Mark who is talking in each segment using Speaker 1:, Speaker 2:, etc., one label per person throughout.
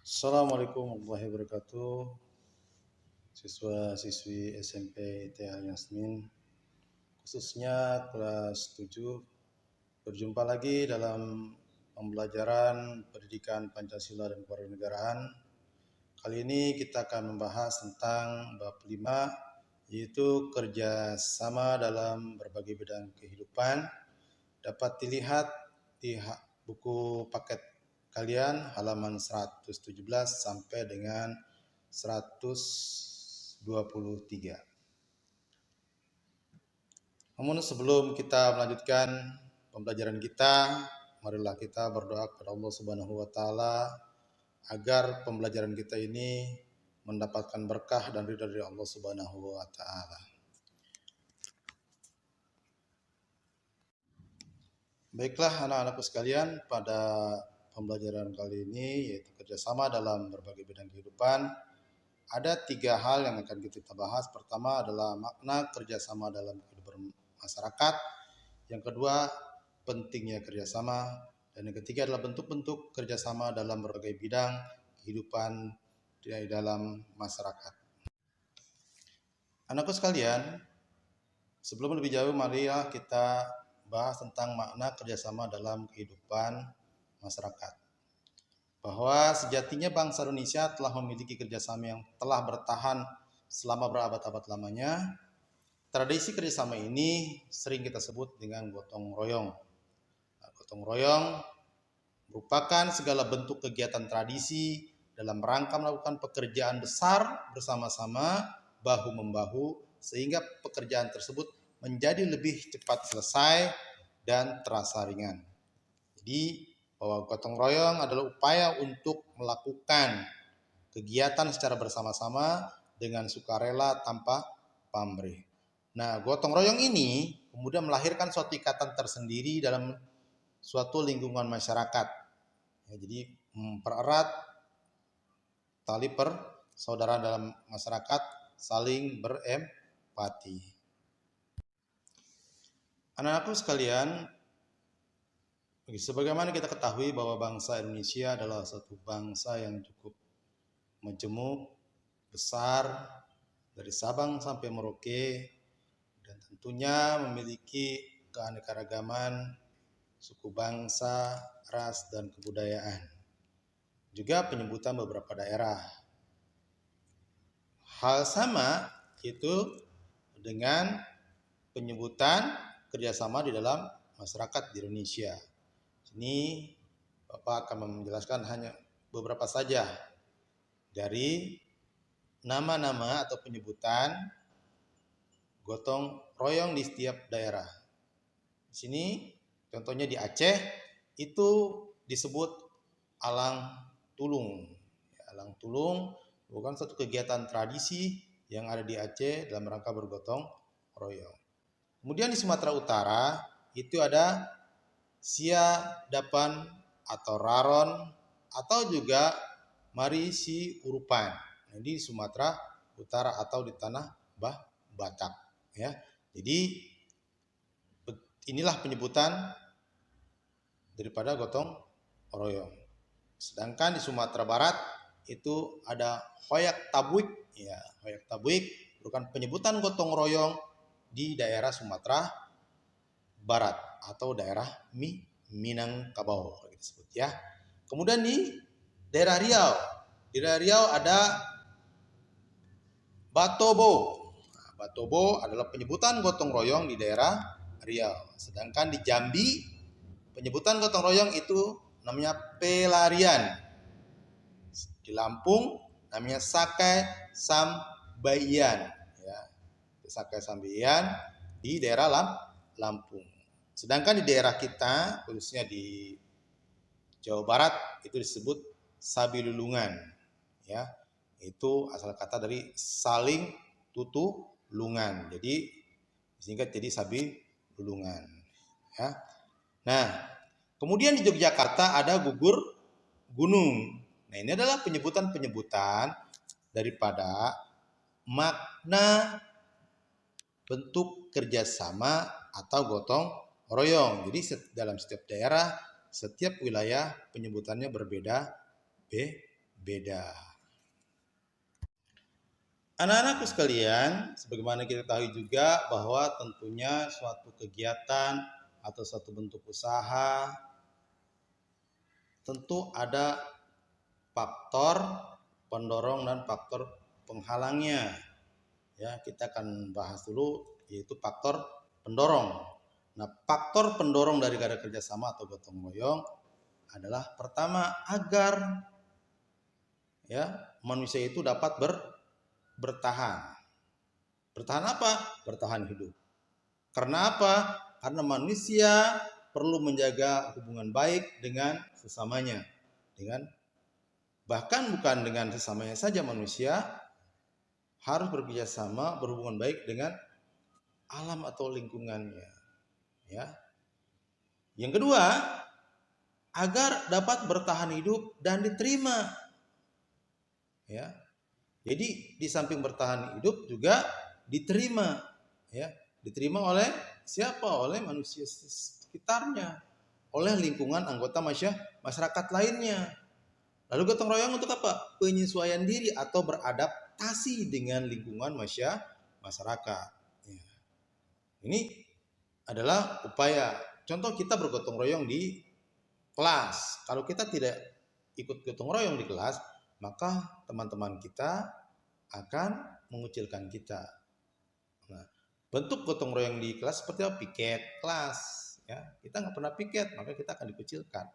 Speaker 1: Assalamualaikum warahmatullahi wabarakatuh. Siswa-siswi SMP TH Yasmin, khususnya kelas 7, berjumpa lagi dalam pembelajaran pendidikan Pancasila dan Kewarganegaraan. Kali ini kita akan membahas tentang bab 5, yaitu kerjasama dalam berbagai bidang kehidupan. Dapat dilihat di buku paket kalian halaman 117 sampai dengan 123. Namun sebelum kita melanjutkan pembelajaran kita, marilah kita berdoa kepada Allah Subhanahu wa taala agar pembelajaran kita ini mendapatkan berkah dan ridha dari Allah Subhanahu wa taala. Baiklah anak-anakku sekalian, pada pembelajaran kali ini yaitu kerjasama dalam berbagai bidang kehidupan, ada 3 hal yang akan kita bahas. Pertama adalah makna kerjasama dalam kehidupan masyarakat, yang kedua pentingnya kerjasama, dan yang ketiga adalah bentuk-bentuk kerjasama dalam berbagai bidang kehidupan di dalam masyarakat. Anakku sekalian, sebelum lebih jauh, marilah kita bahas tentang makna kerjasama dalam kehidupan masyarakat. Bahwa sejatinya bangsa Indonesia telah memiliki kerjasama yang telah bertahan selama berabad-abad lamanya. Tradisi kerjasama ini sering kita sebut dengan gotong royong. Gotong royong merupakan segala bentuk kegiatan tradisi dalam rangka melakukan pekerjaan besar bersama-sama, bahu-membahu, sehingga pekerjaan tersebut menjadi lebih cepat selesai dan terasa ringan. Jadi bahwa gotong royong adalah upaya untuk melakukan kegiatan secara bersama-sama dengan sukarela tanpa pamrih. Nah, gotong royong ini kemudian melahirkan suatu ikatan tersendiri dalam suatu lingkungan masyarakat. Ya, jadi mempererat tali persaudaraan dalam masyarakat, saling berempati. Anak-anakku sekalian, sebagaimana kita ketahui bahwa bangsa Indonesia adalah satu bangsa yang cukup majemuk, besar, dari Sabang sampai Merauke, dan tentunya memiliki keanekaragaman suku bangsa, ras, dan kebudayaan. Juga penyebutan beberapa daerah. Hal sama itu dengan penyebutan kerjasama di dalam masyarakat di Indonesia. Ini Bapak akan menjelaskan hanya beberapa saja dari nama-nama atau penyebutan gotong royong di setiap daerah. Di sini contohnya di Aceh itu disebut alang tulung. Alang tulung bukan satu kegiatan tradisi yang ada di Aceh dalam rangka bergotong royong. Kemudian di Sumatera Utara itu ada siadapan atau raron atau juga marisi urupan. Nah, di Sumatera Utara atau di tanah Batak, ya. Jadi inilah penyebutan daripada gotong royong. Sedangkan di Sumatera Barat itu ada hoyak tabuik, ya. Hoyak tabuik merupakan penyebutan gotong royong di daerah Sumatera Barat atau daerah Minangkabau disebut, ya. Kemudian di daerah Riau, ada Batobo. Nah, Batobo adalah penyebutan gotong royong di daerah Riau. Sedangkan di Jambi penyebutan gotong royong itu namanya pelarian. Di Lampung namanya sakai sambayan, ya. Sakai sambayan di daerah Lampung. Sedangkan di daerah kita, khususnya di Jawa Barat, itu disebut sabilulungan, ya. Itu asal kata dari saling tutulungan. Jadi disingkat jadi sabilulungan, ya. Nah, kemudian di Yogyakarta ada gugur gunung. Nah, ini adalah penyebutan-penyebutan daripada makna bentuk kerjasama atau gotong royong. Jadi dalam setiap daerah, setiap wilayah penyebutannya berbeda. beda. Anak-anakku sekalian, sebagaimana kita tahu juga bahwa tentunya suatu kegiatan atau suatu bentuk usaha tentu ada faktor pendorong dan faktor penghalangnya. Ya, kita akan bahas dulu yaitu faktor pendorong. Nah, faktor pendorong dari kerjasama atau gotong royong adalah pertama agar ya manusia itu dapat bertahan. Bertahan apa? Bertahan hidup. Karena apa? Karena manusia perlu menjaga hubungan baik dengan sesamanya. Bahkan bukan dengan sesamanya saja, manusia harus bekerjasama, berhubungan baik dengan alam atau lingkungannya. Ya. Yang kedua, agar dapat bertahan hidup dan diterima. Ya. Jadi di samping bertahan hidup juga diterima, ya, diterima oleh siapa? Oleh manusia sekitarnya, oleh lingkungan anggota masyarakat lainnya. Lalu gotong royong untuk apa? Penyesuaian diri atau beradaptasi dengan lingkungan masyarakat. Ya. Ini adalah upaya. Contoh kita bergotong royong di kelas. Kalau kita tidak ikut gotong royong di kelas, maka teman-teman kita akan mengucilkan kita. Nah, bentuk gotong royong di kelas seperti apa? Piket kelas. Ya, kita nggak pernah piket, maka kita akan dikucilkan.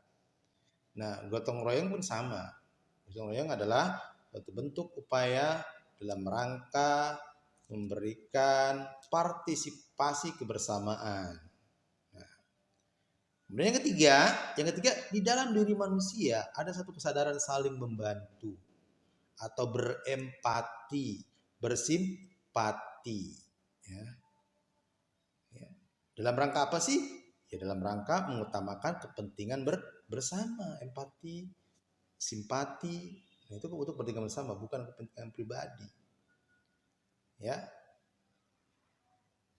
Speaker 1: Nah, gotong royong pun sama. Gotong royong adalah suatu bentuk upaya dalam rangka memberikan partisipasi kebersamaan. Kemudian yang ketiga, di dalam diri manusia ada satu kesadaran saling membantu atau berempati, bersimpati. Ya. Dalam rangka apa sih? Ya dalam rangka mengutamakan kepentingan bersama, empati, simpati. Nah, itu untuk kepentingan bersama, bukan kepentingan pribadi. Ya.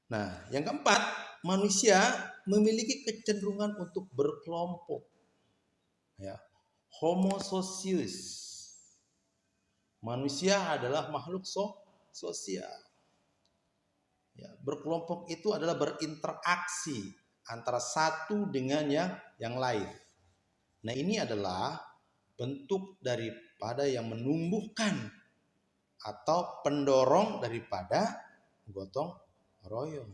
Speaker 1: Nah, yang keempat, manusia memiliki kecenderungan untuk berkelompok. Ya. Homo socius. Manusia adalah makhluk sosial. Ya, berkelompok itu adalah berinteraksi antara satu dengan yang lain. Nah, ini adalah bentuk daripada yang menumbuhkan atau pendorong daripada gotong royong.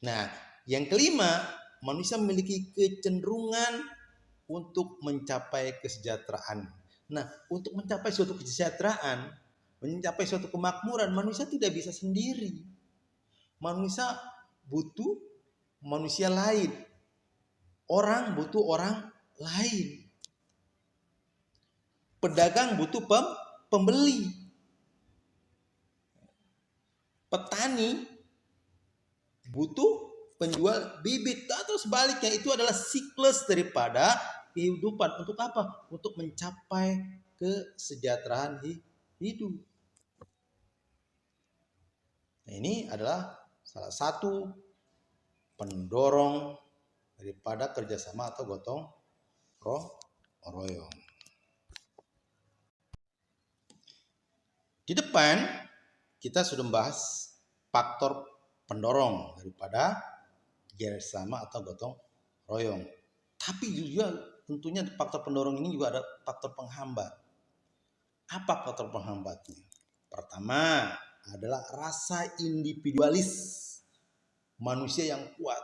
Speaker 1: Nah, yang kelima, manusia memiliki kecenderungan untuk mencapai kesejahteraan. Nah, untuk mencapai suatu kesejahteraan, mencapai suatu kemakmuran, manusia tidak bisa sendiri. Manusia butuh manusia lain. Orang butuh orang lain. Pedagang butuh pembeli. Petani butuh penjual bibit atau sebaliknya. Itu adalah siklus daripada kehidupan. Untuk apa? Untuk mencapai kesejahteraan hidup. Nah, ini adalah salah satu pendorong daripada kerjasama atau gotong royong. Di depan kita sudah membahas faktor pendorong daripada kerjasama atau gotong royong. Tapi juga tentunya faktor pendorong ini juga ada faktor penghambat. Apa faktor penghambatnya? Pertama adalah rasa individualis. Manusia yang kuat.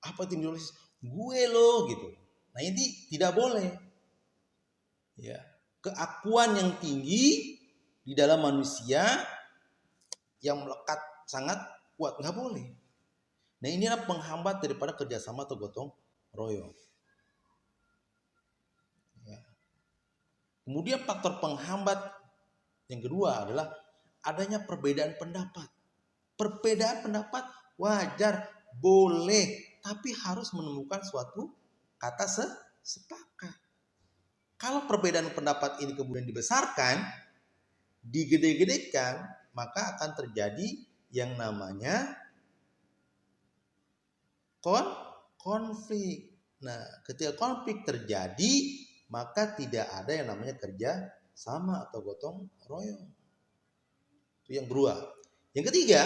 Speaker 1: Apa itu individualis? Gue loh gitu. Nah, ini tidak boleh. Ya, keakuan yang tinggi di dalam manusia yang melekat sangat kuat, nggak boleh. Nah, ini adalah penghambat daripada kerjasama atau gotong royong. Ya. Kemudian faktor penghambat yang kedua adalah adanya perbedaan pendapat. Perbedaan pendapat wajar, boleh, tapi harus menemukan suatu kata sepakat. Kalau perbedaan pendapat ini kemudian dibesarkan, digede-gedekan, maka akan terjadi yang namanya konflik. Nah, ketika konflik terjadi, maka tidak ada yang namanya kerja sama atau gotong royong. Itu yang kedua. Yang ketiga,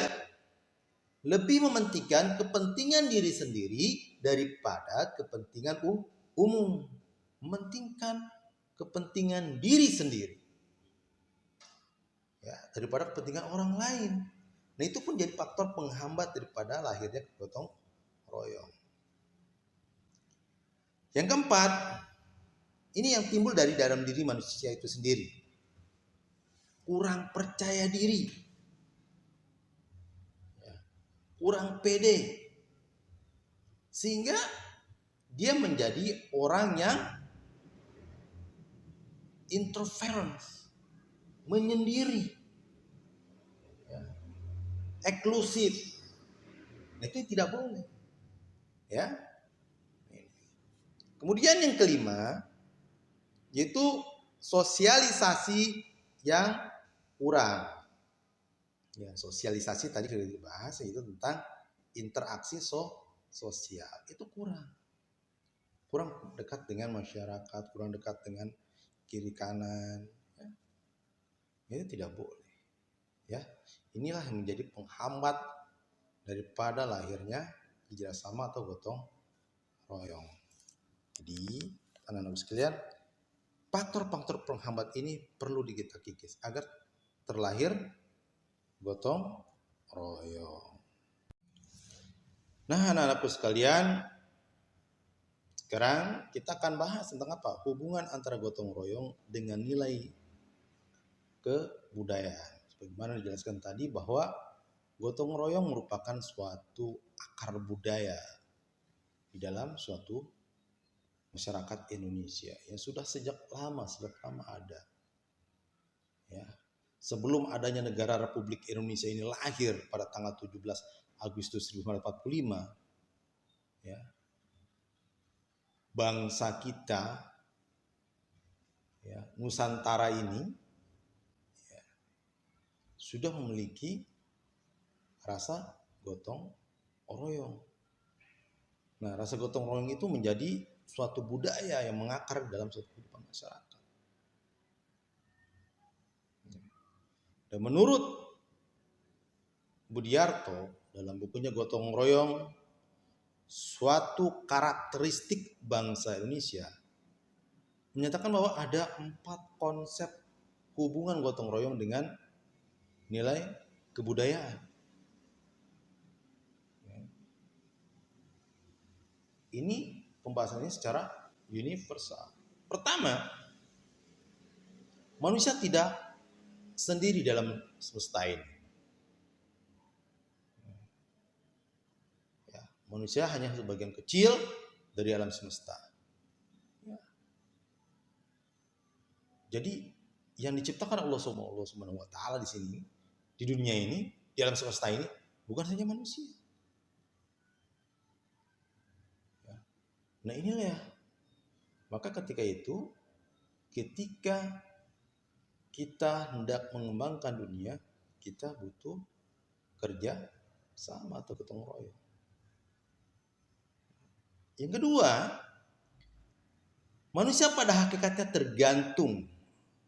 Speaker 1: lebih mementingkan kepentingan diri sendiri daripada kepentingan umum. Mementingkan kepentingan diri sendiri, ya, daripada kepentingan orang lain. Nah, itu pun jadi faktor penghambat daripada lahirnya gotong royong. Yang keempat, ini yang timbul dari dalam diri manusia itu sendiri. Kurang percaya diri, kurang pede, sehingga dia menjadi orang yang introvert, menyendiri, eksklusif. Nah, itu tidak boleh, ya. Kemudian yang kelima, yaitu sosialisasi yang kurang. Ya, sosialisasi tadi sudah dibahas, itu tentang interaksi sosial. Itu kurang dekat dengan masyarakat, kurang dekat dengan kiri kanan. Ya. Itu tidak boleh. Ya, inilah yang menjadi penghambat daripada lahirnya kerjasama atau gotong royong. Jadi, anak-anak sekalian, faktor-faktor penghambat ini perlu kita kikis agar terlahir gotong royong. Nah, anak-anakku sekalian, sekarang kita akan bahas tentang apa? Hubungan antara gotong royong dengan nilai kebudayaan. Sebagaimana dijelaskan tadi bahwa gotong royong merupakan suatu akar budaya di dalam suatu masyarakat Indonesia yang sudah sejak lama ada. Ya. Sebelum adanya negara Republik Indonesia ini lahir pada tanggal 17 Agustus 1945, ya, bangsa kita, ya, Nusantara ini, ya, sudah memiliki rasa gotong royong. Nah, rasa gotong royong itu menjadi suatu budaya yang mengakar dalam suatu kehidupan masyarakat. Dan menurut Budiarto dalam bukunya Gotong Royong, suatu karakteristik bangsa Indonesia, menyatakan bahwa ada 4 konsep hubungan gotong royong dengan nilai kebudayaan. Ini pembahasannya secara universal. Pertama, manusia tidak sendiri dalam semesta ini. Ya, manusia hanya sebagian kecil dari alam semesta. Ya. Jadi yang diciptakan Allah Subhanahu wa taala di sini, di dunia ini, di alam semesta ini, bukan saja manusia. Ya. Nah, inilah ya. Maka ketika itu, ketika kita hendak mengembangkan dunia, kita butuh kerja sama atau gotong royong. Yang kedua, manusia pada hakikatnya tergantung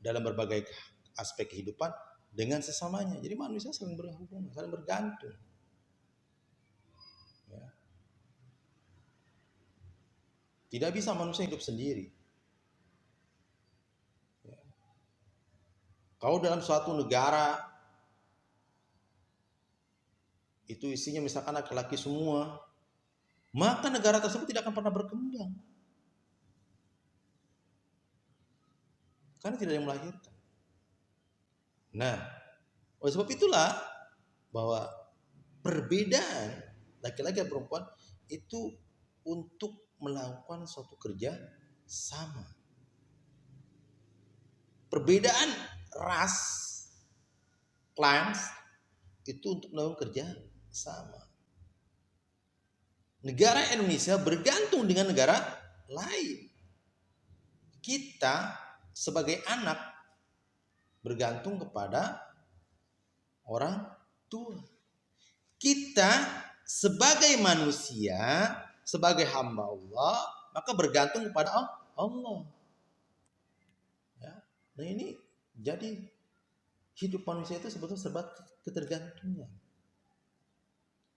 Speaker 1: dalam berbagai aspek kehidupan dengan sesamanya. Jadi manusia saling berhubungan, saling bergantung. Ya. Tidak bisa manusia hidup sendiri. Kalau dalam suatu negara itu isinya misalkan laki-laki semua, maka negara tersebut tidak akan pernah berkembang. Karena tidak ada yang melahirkan. Nah, oleh sebab itulah bahwa perbedaan laki-laki dan perempuan itu untuk melakukan suatu kerja sama. Perbedaan ras, clans itu untuk melakukan kerja sama. Negara Indonesia bergantung dengan negara lain. Kita sebagai anak bergantung kepada orang tua. Kita sebagai manusia, sebagai hamba Allah, maka bergantung kepada Allah. Nah ini jadi hidup manusia itu sebetulnya serba ketergantungan.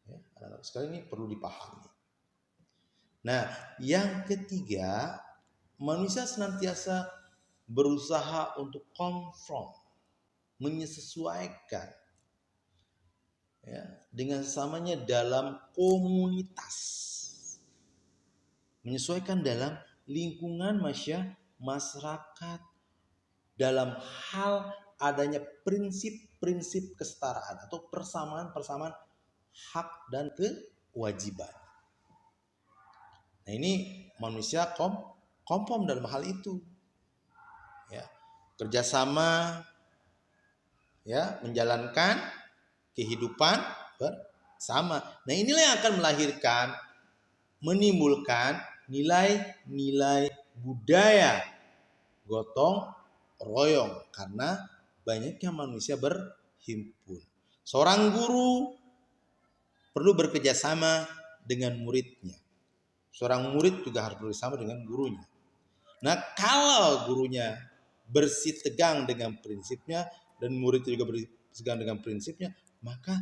Speaker 1: Ya, anak-anak sekalian ini perlu dipahami. Nah, yang ketiga, manusia senantiasa berusaha untuk konfront, menyesuaikan ya, dengan sesamanya dalam komunitas, menyesuaikan dalam lingkungan masyarakat, dalam hal adanya prinsip-prinsip kesetaraan atau persamaan hak dan kewajiban. Nah ini manusia konform dalam hal itu, ya, kerjasama, ya, menjalankan kehidupan bersama. Nah inilah yang akan menimbulkan nilai-nilai budaya gotong royong karena banyaknya manusia berhimpun. Seorang guru perlu bekerja sama dengan muridnya. Seorang murid juga harus bersama dengan gurunya. Nah, kalau gurunya bersitegang dengan prinsipnya dan murid juga bersitegang dengan prinsipnya, maka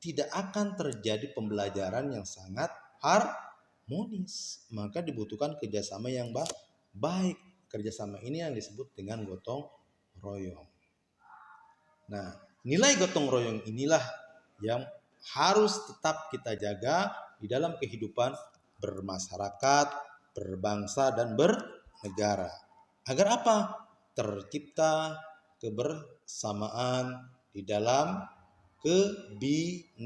Speaker 1: tidak akan terjadi pembelajaran yang sangat harmonis. Maka dibutuhkan kerjasama yang baik. Kerjasama ini yang disebut dengan gotong royong. Nah, nilai gotong royong inilah yang harus tetap kita jaga di dalam kehidupan bermasyarakat, berbangsa, dan bernegara. Agar apa? Tercipta kebersamaan di dalam kebinekaan.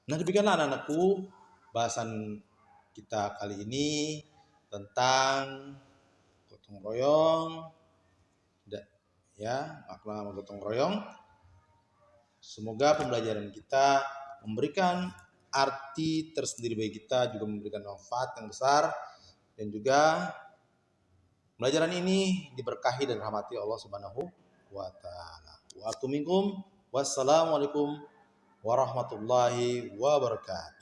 Speaker 1: Nah, demikianlah anak-anakku bahasan kita kali ini tentang gotong royong, ya, makna gotong royong. Semoga pembelajaran kita memberikan arti tersendiri bagi kita, juga memberikan manfaat yang besar, dan juga pembelajaran ini diberkahi dan rahmati Allah Subhanahu wa taala. Wa atuminkum wassalamualaikum warahmatullahi wabarakatuh.